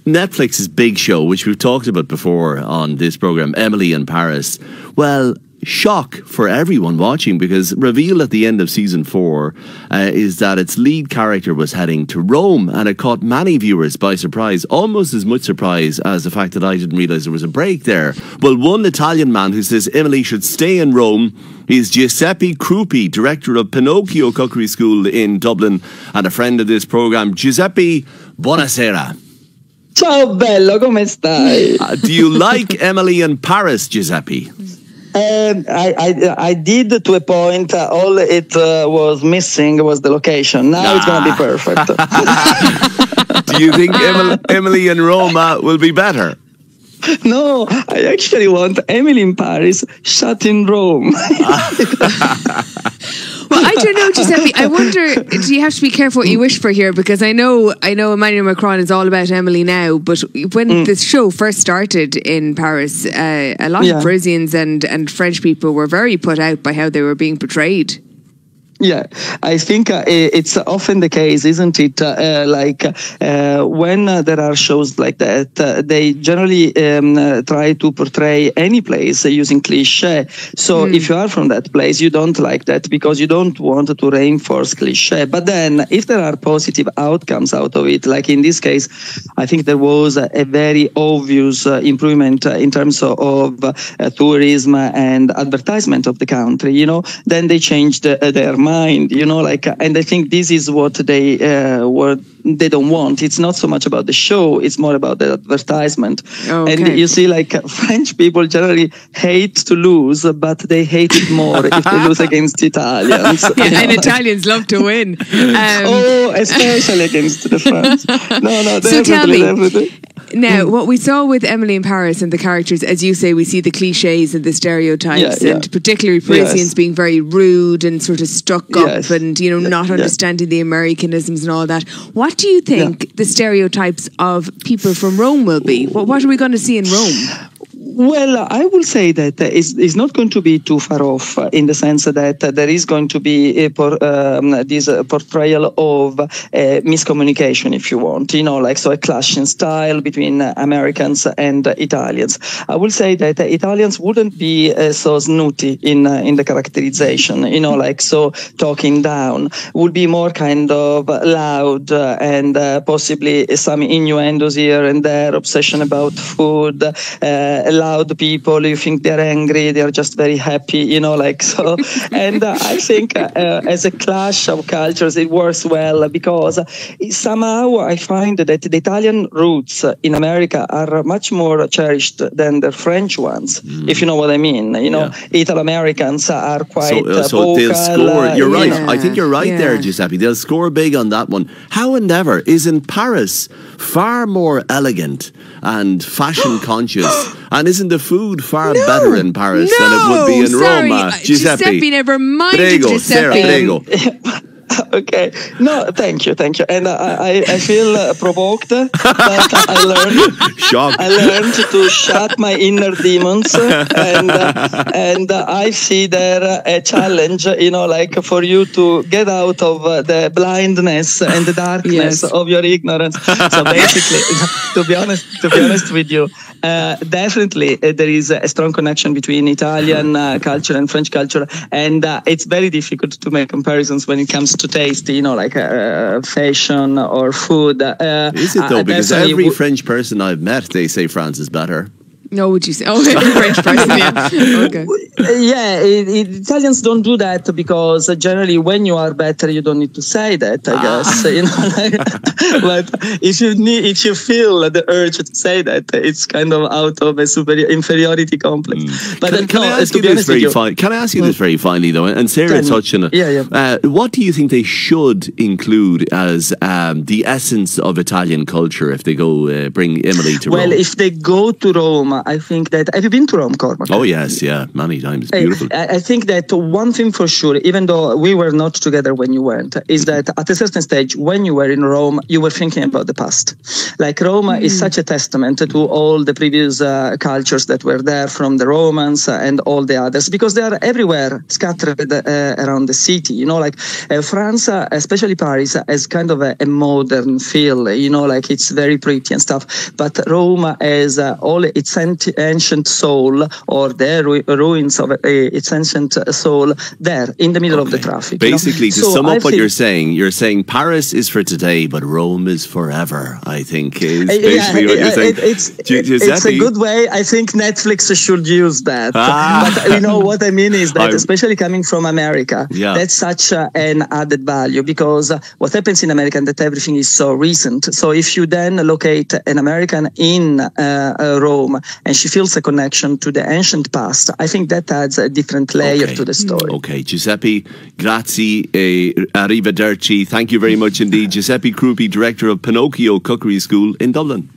Netflix's big show, which we've talked about before on this program, Emily in Paris. Well, shock for everyone watching, because revealed at the end of season 4 is that its lead character was heading to Rome, and it caught many viewers by surprise, almost as much surprise as the fact that I didn't realise there was a break there. Well, one Italian man who says Emily should stay in Rome is Giuseppe Crupi, director of Pinocchio Cookery School in Dublin and a friend of this programme. Giuseppe, buonasera. Ciao bello, come stai? Do you like Emily in Paris, Giuseppe? I did to a point. All it was missing was the location. Now it's going to be perfect. Do you think Emily in Roma will be better? No, I actually want Emily in Paris, shut in Rome. Well, I don't know, Giuseppe. I wonder, do you have to be careful what you wish for here? Because I know Emmanuel Macron is all about Emily now, but when the show first started in Paris, a lot of Parisians and French people were very put out by how they were being portrayed. Yeah, I think it's often the case, isn't it? When there are shows like that, they generally try to portray any place using cliché. So if you are from that place, you don't like that because you don't want to reinforce cliché. But then if there are positive outcomes out of it, like in this case, I think there was a very obvious improvement in terms of tourism and advertisement of the country, then they changed their mind, and I think this is what they don't want. It's not so much about the show, it's more about the advertisement. Okay. And you see, French people generally hate to lose, but they hate it more if they lose against Italians. And Italians love to win. Especially against the French. No, so tell me, definitely. Now, what we saw with Emily in Paris and the characters, as you say, we see the cliches and the stereotypes, and particularly Parisians being very rude and sort of stuck up and, not understanding the Americanisms and all that. What do you think the stereotypes of people from Rome will be? What are we going to see in Rome? Well, I will say that it's not going to be too far off in the sense that there is going to be this portrayal of miscommunication, if you want, so a clash in style between Americans and Italians. I will say that Italians wouldn't be so snooty in the characterization, so talking down, would be more kind of loud and possibly some innuendos here and there, obsession about food, loud people, you think they're angry, they're just very happy, so. And I think as a clash of cultures, it works well because somehow I find that the Italian roots in America are much more cherished than the French ones, if you know what I mean. Italo-Americans are quite vocal. They'll score, you're right. I think you're right there, Giuseppe. They'll score big on that one. How and Ever is in Paris far more elegant and fashion conscious, and isn't the food far better in Paris than it would be in Roma? Giuseppe, never mind. Giuseppe. Prego. Okay. No, thank you. And I feel provoked, but I learned to shut my inner demons, and I see there a challenge, for you to get out of the blindness and the darkness of your ignorance. So basically, to be honest with you, definitely there is a strong connection between Italian culture and French culture, and it's very difficult to make comparisons when it comes to taste, fashion or food. Is it though? Because every French person I've met, they say France is better. No, would you say? Oh, French person, yeah. Okay. Yeah, Italians don't do that because generally when you are better, you don't need to say that, I guess. But if you feel the urge to say that, it's kind of out of a inferiority complex. But can I ask you this very finally, though? And Sarah touched on it. What do you think they should include as the essence of Italian culture if they go bring Emily to Rome? Well, if they go to Rome, I think that, have you been to Rome, Cormac? Oh yes, yeah, many times. Beautiful. I think that one thing for sure, even though we were not together when you went, is that at a certain stage, when you were in Rome, you were thinking about the past. Like Rome is such a testament to all the previous cultures that were there, from the Romans and all the others, because they are everywhere scattered around the city. You know, like France, especially Paris, has kind of a modern feel. You know, like it's very pretty and stuff. But Rome has all its ancient soul, or the ruins of its ancient soul, there in the middle of the traffic. Basically, to sum up what you're saying Paris is for today, but Rome is forever. I think is basically what you're saying. It's a good way. I think Netflix should use that. But you know what I mean is that, especially coming from America, that's such an added value, because what happens in America is that everything is so recent. So if you then locate an American in Rome and she feels a connection to the ancient past, I think that adds a different layer to the story. Okay, Giuseppe, grazie, arrivederci. Thank you very much indeed. Giuseppe Krupi, director of Pinocchio Cookery School in Dublin.